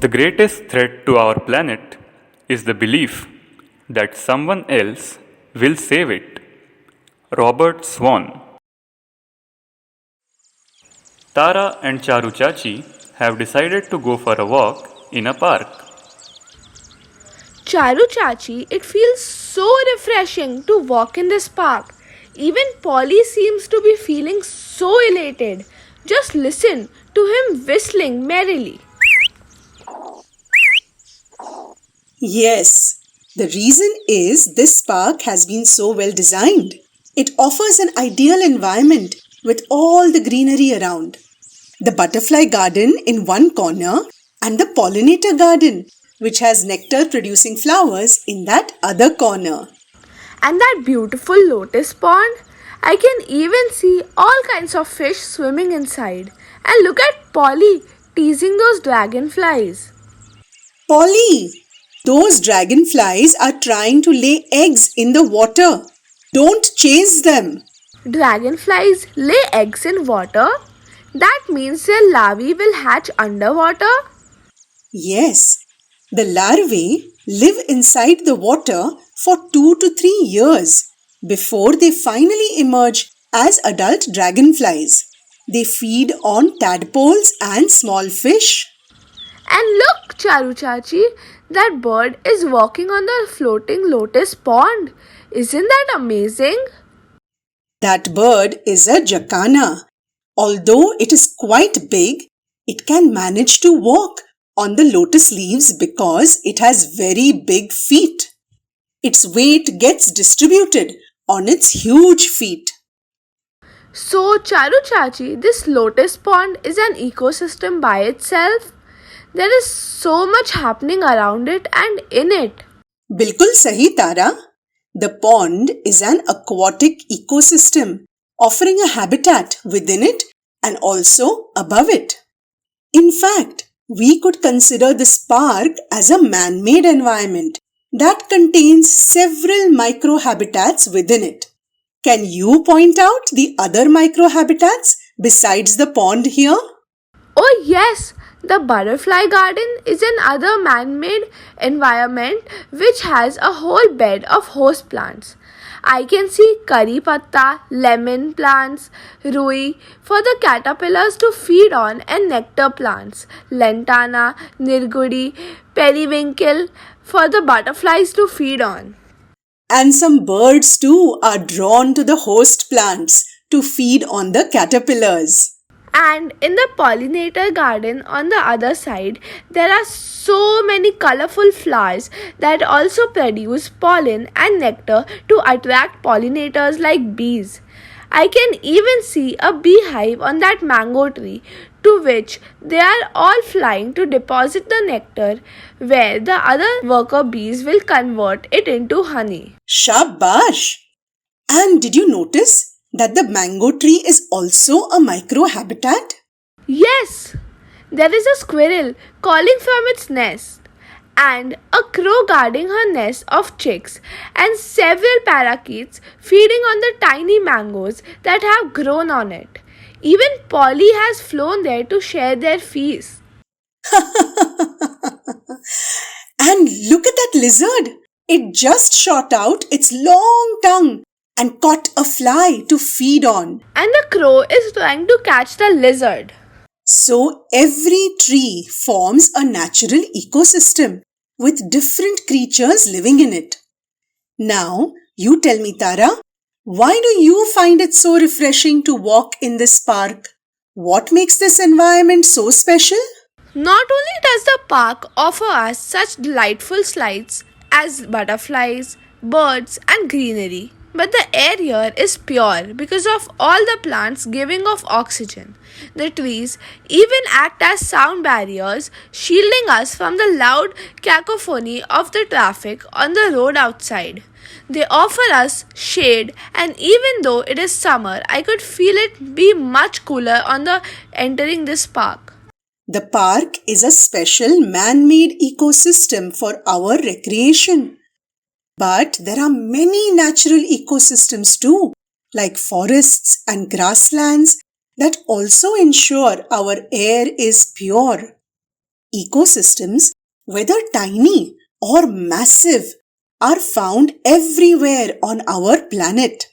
The greatest threat to our planet is the belief that someone else will save it. Robert Swan. Tara and Charu Chachi have decided to go for a walk in a park. Charu Chachi, it feels so refreshing to walk in this park. Even Polly seems to be feeling so elated. Just listen to him whistling merrily. Yes, the reason is this park has been so well designed. It offers an ideal environment with all the greenery around. The butterfly garden in one corner and the pollinator garden, which has nectar producing flowers in that other corner. And that beautiful lotus pond, I can even see all kinds of fish swimming inside. And look at Polly teasing those dragonflies. Polly, those dragonflies are trying to lay eggs in the water. Don't chase them. Dragonflies lay eggs in water? That means their larvae will hatch underwater? Yes, the larvae live inside the water for 2 to 3 years before they finally emerge as adult dragonflies. They feed on tadpoles and small fish. And look, Charu Chachi, that bird is walking on the floating lotus pond. Isn't that amazing? That bird is a jacana. Although it is quite big, it can manage to walk on the lotus leaves because it has very big feet. Its weight gets distributed on its huge feet. So, Charu Chachi, this lotus pond is an ecosystem by itself. There is so much happening around it and in it. Bilkul sahi, Tara. The pond is an aquatic ecosystem offering a habitat within it and also above it. In fact, we could consider this park as a man-made environment that contains several microhabitats within it. Can you point out the other microhabitats besides the pond here? Oh, yes, the butterfly garden is another man-made environment which has a whole bed of host plants. I can see curry patta, lemon plants, rui for the caterpillars to feed on and nectar plants, lantana, nirgudi, periwinkle for the butterflies to feed on. And some birds too are drawn to the host plants to feed on the caterpillars. And in the pollinator garden on the other side, there are so many colorful flowers that also produce pollen and nectar to attract pollinators like bees. I can even see a beehive on that mango tree to which they are all flying to deposit the nectar where the other worker bees will convert it into honey. Shabash! And did you notice that the mango tree is also a microhabitat? Yes, there is a squirrel calling from its nest, and a crow guarding her nest of chicks, and several parakeets feeding on the tiny mangoes that have grown on it. Even Polly has flown there to share their feast. And look at that lizard! It just shot out its long tongue and caught a fly to feed on. And the crow is trying to catch the lizard. So every tree forms a natural ecosystem with different creatures living in it. Now, you tell me, Tara, why do you find it so refreshing to walk in this park? What makes this environment so special? Not only does the park offer us such delightful sights as butterflies, birds, and greenery, but the air here is pure because of all the plants giving off oxygen. The trees even act as sound barriers, shielding us from the loud cacophony of the traffic on the road outside. They offer us shade, and even though it is summer, I could feel it be much cooler on the entering this park. The park is a special man-made ecosystem for our recreation. But there are many natural ecosystems too, like forests and grasslands that also ensure our air is pure. Ecosystems, whether tiny or massive, are found everywhere on our planet.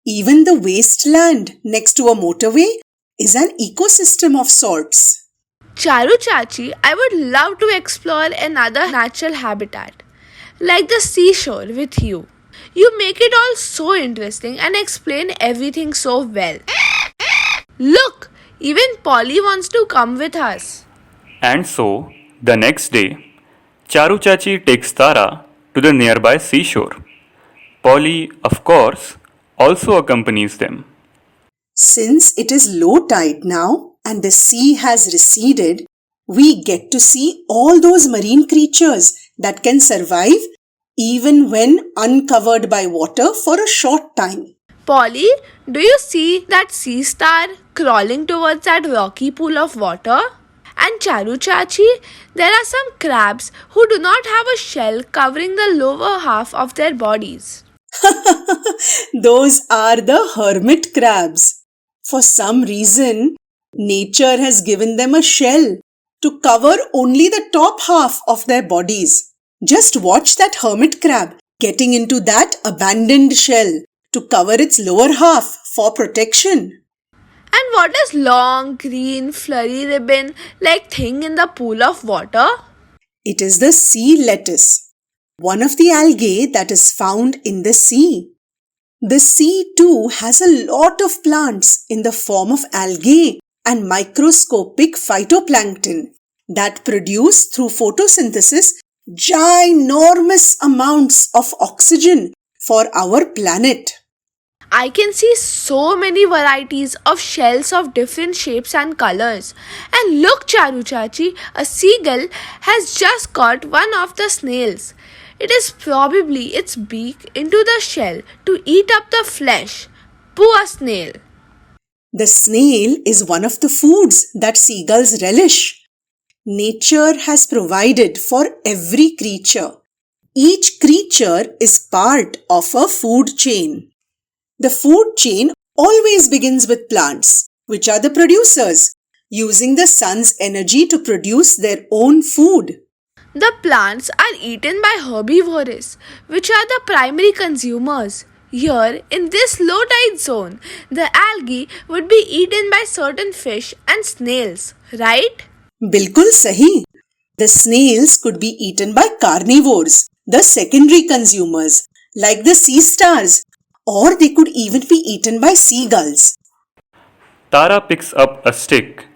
Even the wasteland next to a motorway is an ecosystem of sorts. Charu Chachi, I would love to explore another natural habitat, like the seashore with you. You make it all so interesting and explain everything so well. Look, even Polly wants to come with us. And so, the next day, Charu Chachi takes Tara to the nearby seashore. Polly, of course, also accompanies them. Since it is low tide now and the sea has receded, we get to see all those marine creatures that can survive even when uncovered by water for a short time. Polly, do you see that sea star crawling towards that rocky pool of water? And Charu Chachi, there are some crabs who do not have a shell covering the lower half of their bodies. Those are the hermit crabs. For some reason, nature has given them a shell to cover only the top half of their bodies. Just watch that hermit crab getting into that abandoned shell to cover its lower half for protection. And what is long, green, flurry ribbon like thing in the pool of water? It is the sea lettuce, one of the algae that is found in the sea. The sea too has a lot of plants in the form of algae and microscopic phytoplankton that produce through photosynthesis ginormous amounts of oxygen for our planet. I can see so many varieties of shells of different shapes and colors. And look, Charu Chachi, a seagull has just caught one of the snails. It is probably its beak into the shell to eat up the flesh. Poor snail. The snail is one of the foods that seagulls relish. Nature has provided for every creature. Each creature is part of a food chain. The food chain always begins with plants, which are the producers, using the sun's energy to produce their own food. The plants are eaten by herbivores, which are the primary consumers. Here, in this low tide zone, the algae would be eaten by certain fish and snails, right? Bilkul sahi. The snails could be eaten by carnivores, the secondary consumers, like the sea stars, or they could even be eaten by seagulls. Tara picks up a stick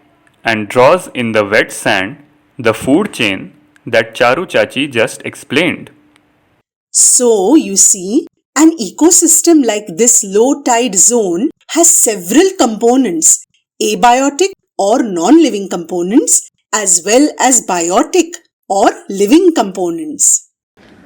and draws in the wet sand the food chain that Charu Chachi just explained. So, you see, an ecosystem like this low tide zone has several components, abiotic or non-living components, as well as biotic or living components.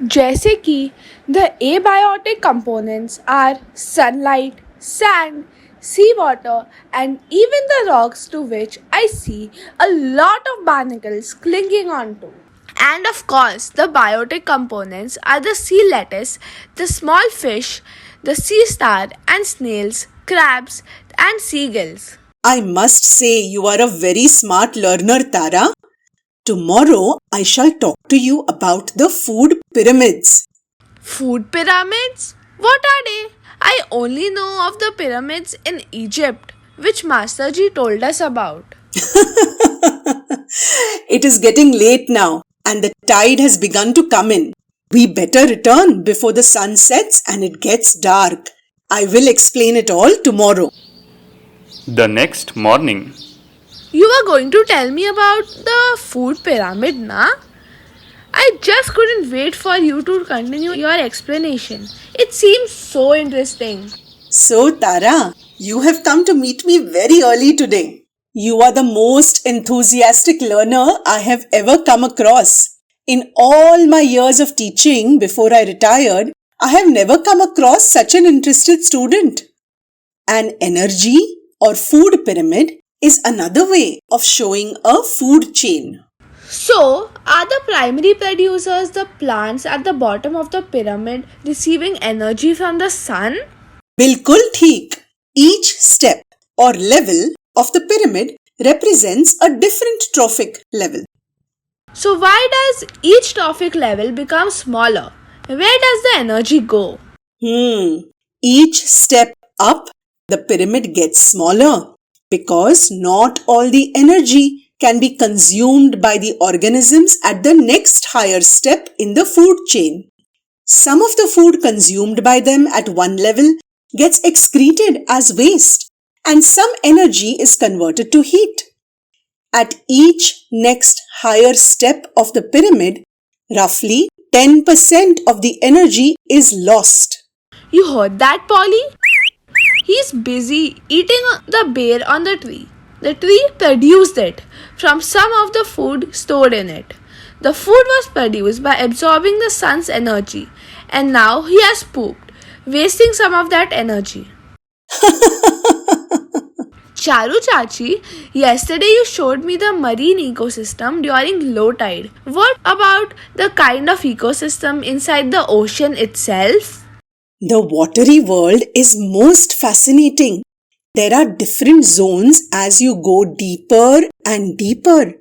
जैसे कि the abiotic components are sunlight, sand, seawater, and even the rocks to which I see a lot of barnacles clinging onto. And of course, the biotic components are the sea lettuce, the small fish, the sea star, and snails, crabs, and seagulls. I must say you are a very smart learner, Tara. Tomorrow I shall talk to you about the food pyramids. Food pyramids? What are they? I only know of the pyramids in Egypt, which Masterji told us about. It is getting late now and the tide has begun to come in. We better return before the sun sets and it gets dark. I will explain it all tomorrow. The next morning, You were going to tell me about the food pyramid, na? I just couldn't wait for you to continue your explanation. It seems so interesting. So, Tara, you have come to meet me very early today. You are the most enthusiastic learner I have ever come across. In all my years of teaching before I retired, I have never come across such an interested student. An energy or food pyramid is another way of showing a food chain. So, are the primary producers the plants at the bottom of the pyramid receiving energy from the sun? Bilkul theek. Each step or level of the pyramid represents a different trophic level. So why does each trophic level become smaller? Where does the energy go? Each step up, the pyramid gets smaller because not all the energy can be consumed by the organisms at the next higher step in the food chain. Some of the food consumed by them at one level gets excreted as waste, and some energy is converted to heat. At each next higher step of the pyramid, roughly 10% of the energy is lost. You heard that, Polly? He's busy eating the bear on the tree. The tree produced it from some of the food stored in it. The food was produced by absorbing the sun's energy, and now he has pooped, wasting some of that energy. Charu Chachi, yesterday you showed me the marine ecosystem during low tide. What about the kind of ecosystem inside the ocean itself? The watery world is most fascinating. There are different zones as you go deeper and deeper,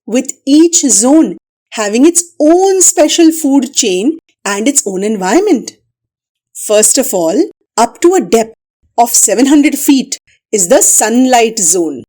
with each zone having its own special food chain and its own environment. First of all, up to a depth of 700 feet is the sunlight zone.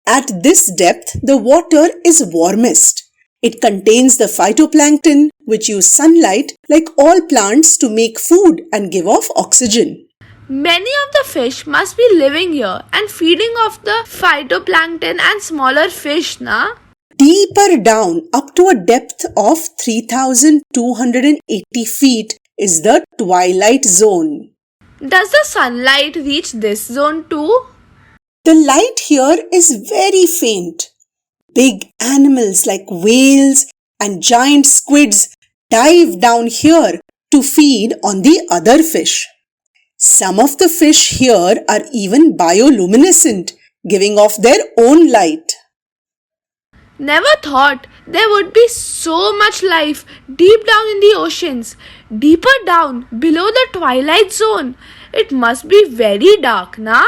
At this depth, the water is warmest. It contains the phytoplankton, which use sunlight like all plants to make food and give off oxygen. Many of the fish must be living here and feeding off the phytoplankton and smaller fish, na? Deeper down, up to a depth of 3,280 feet, is the twilight zone. Does the sunlight reach this zone too? The light here is very faint. Big animals like whales and giant squids dive down here to feed on the other fish. Some of the fish here are even bioluminescent, giving off their own light. Never thought there would be so much life deep down in the oceans, deeper down below the twilight zone. It must be very dark, na?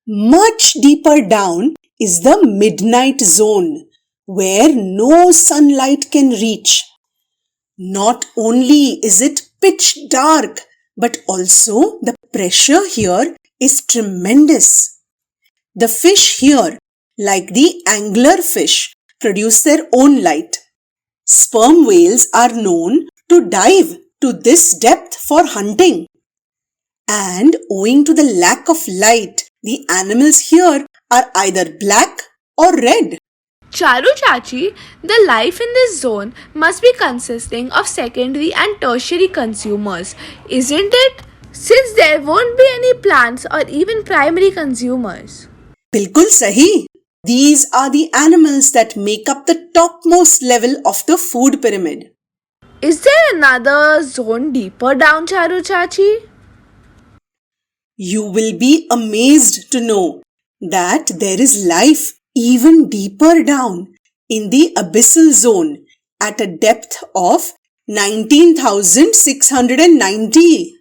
Much deeper down is the midnight zone, where no sunlight can reach. Not only is it pitch dark, but also the pressure here is tremendous. The fish here, like the anglerfish, produce their own light. Sperm whales are known to dive to this depth for hunting. And owing to the lack of light, the animals here are either black or red. Charu Chachi, the life in this zone must be consisting of secondary and tertiary consumers, isn't it? Since there won't be any plants or even primary consumers. Bilkul sahi. These are the animals that make up the topmost level of the food pyramid. Is there another zone deeper down, Charu Chachi? You will be amazed to know that there is life even deeper down in the abyssal zone at a depth of 19,690.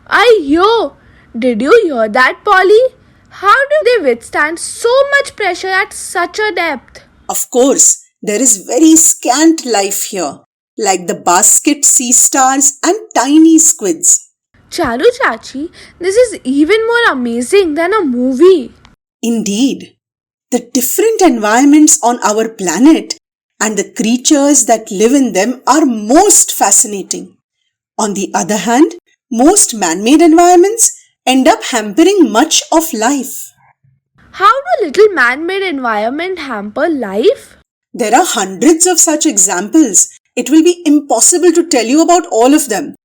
Ayyo! Did you hear that, Polly? How do they withstand so much pressure at such a depth? Of course, there is very scant life here, like the basket sea stars and tiny squids. Charu Chachi, this is even more amazing than a movie. Indeed, the different environments on our planet and the creatures that live in them are most fascinating. On the other hand, most man-made environments end up hampering much of life. How do little man-made environment hamper life? There are hundreds of such examples. It will be impossible to tell you about all of them.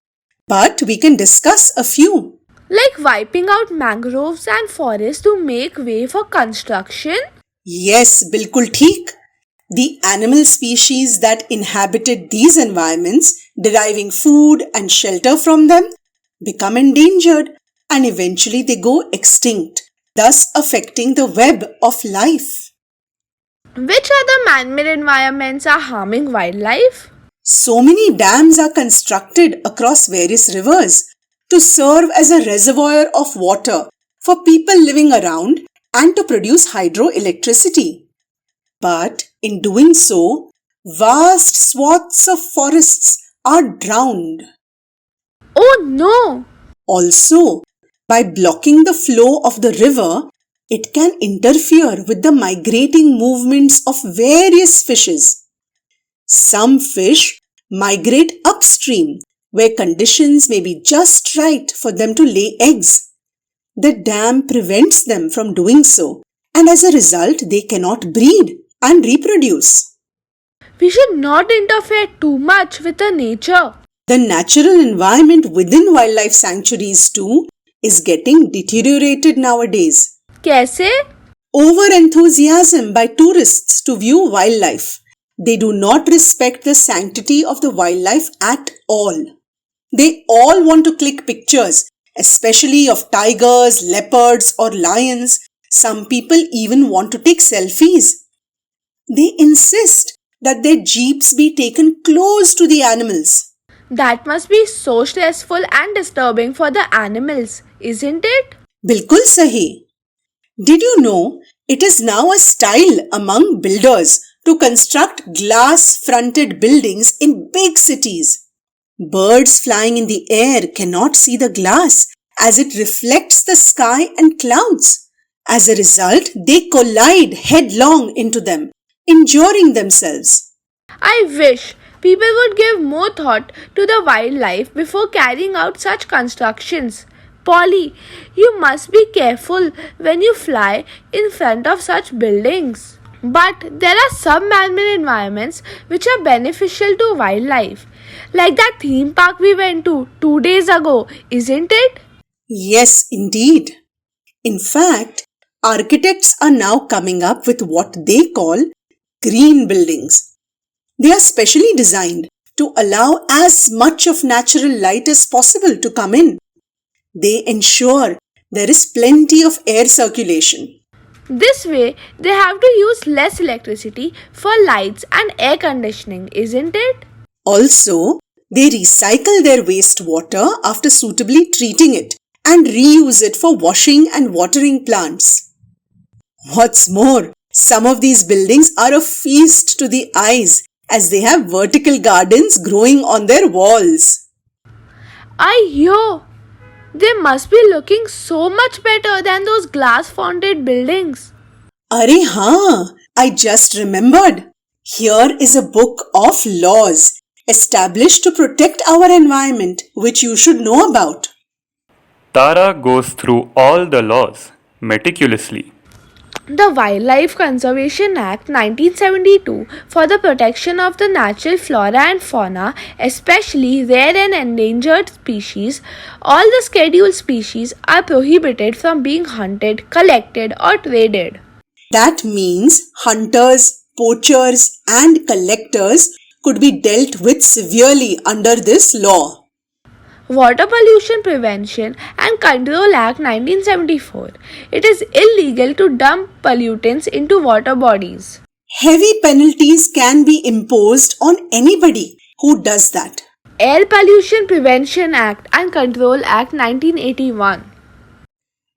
But we can discuss a few. Like wiping out mangroves and forests to make way for construction? Yes, bilkul theek. The animal species that inhabited these environments, deriving food and shelter from them, become endangered and eventually they go extinct, thus affecting the web of life. Which other man-made environments are harming wildlife? So many dams are constructed across various rivers to serve as a reservoir of water for people living around and to produce hydroelectricity. But in doing so, Vast swaths of forests are drowned. Oh no! Also, by blocking the flow of the river, it can interfere with the migrating movements of various fishes. Some fish migrate upstream, where conditions may be just right for them to lay eggs. The dam prevents them from doing so, and as a result, they cannot breed and reproduce. We should not interfere too much with the nature. The natural environment within wildlife sanctuaries too is getting deteriorated nowadays. Kaise? Over-enthusiasm by tourists to view wildlife. They do not respect the sanctity of the wildlife at all. They all want to click pictures, especially of tigers, leopards or lions. Some people even want to take selfies. They insist that their jeeps be taken close to the animals. That must be so stressful and disturbing for the animals, isn't it? Bilkul sahi. Did you know it is now a style among builders to construct glass-fronted buildings in big cities? Birds flying in the air cannot see the glass as it reflects the sky and clouds. As a result, they collide headlong into them, injuring themselves. I wish people would give more thought to the wildlife before carrying out such constructions. Polly, you must be careful when you fly in front of such buildings. But there are some man-made environments which are beneficial to wildlife. Like that theme park we went to 2 days ago, isn't it? Yes, indeed. In fact, architects are now coming up with what they call green buildings. They are specially designed to allow as much of natural light as possible to come in. They ensure there is plenty of air circulation. This way, they have to use less electricity for lights and air conditioning, isn't it? Also, they recycle their wastewater after suitably treating it and reuse it for washing and watering plants. What's more, some of these buildings are a feast to the eyes as they have vertical gardens growing on their walls. Aiyo! They must be looking so much better than those glass-fronted buildings. Arey haan, I just remembered. Here is a book of laws established to protect our environment which you should know about. Tara goes through all the laws meticulously. The Wildlife Conservation Act 1972 for the protection of the natural flora and fauna, especially rare and endangered species, all the scheduled species are prohibited from being hunted, collected or traded. That means hunters, poachers and collectors could be dealt with severely under this law. Water Pollution Prevention and Control Act 1974. It is illegal to dump pollutants into water bodies. Heavy penalties can be imposed on anybody who does that. Air Pollution Prevention Act and Control Act 1981.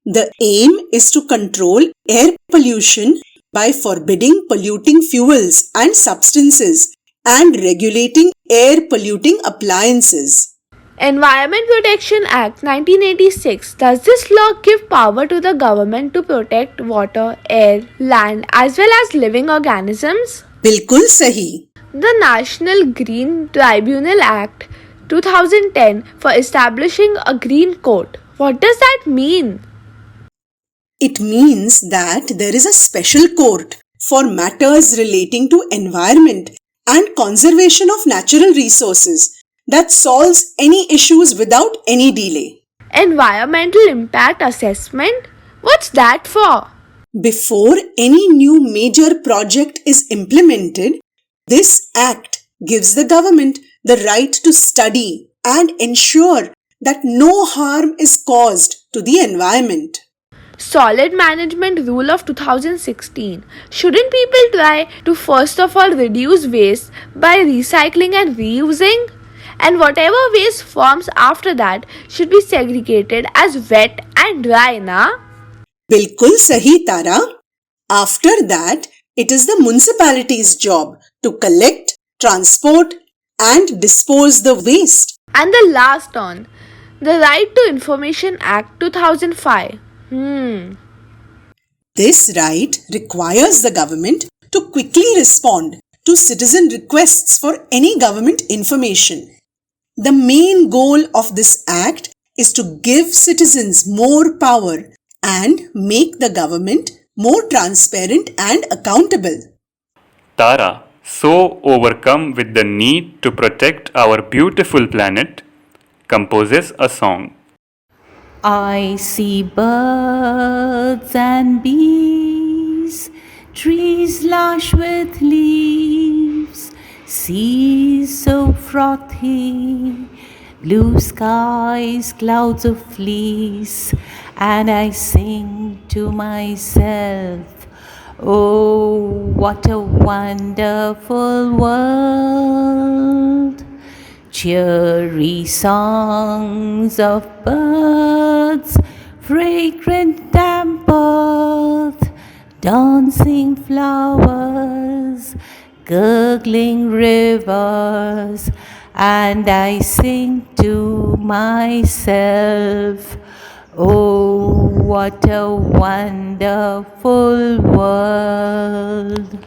The aim is to control air pollution by forbidding polluting fuels and substances and regulating air polluting appliances. Environment Protection Act 1986. Does this law give power to the government to protect water, air, land as well as living organisms? Bilkul sahi. The National Green Tribunal Act 2010 for establishing a green court. What does that mean? It means that there is a special court for matters relating to environment and conservation of natural resources that solves any issues without any delay. Environmental Impact Assessment? What's that for? Before any new major project is implemented, this act gives the government the right to study and ensure that no harm is caused to the environment. Solid Management Rule of 2016. Shouldn't people try to first of all reduce waste by recycling and reusing? And whatever waste forms after that should be segregated as wet and dry, na? Bilkul sahi, Tara. After that, it is the municipality's job to collect, transport, and dispose the waste. And the last one, the Right to Information Act 2005. This right requires the government to quickly respond to citizen requests for any government information. The main goal of this act is to give citizens more power and make the government more transparent and accountable. Tara, so overcome with the need to protect our beautiful planet, composes a song. I see birds and bees, trees lush with leaves, seas so frothy, blue skies, clouds of fleece, and I sing to myself, oh, what a wonderful world. Cheery songs of birds, fragrant damp earth, dancing flowers, gurgling rivers, and I sing to myself, oh, what a wonderful world.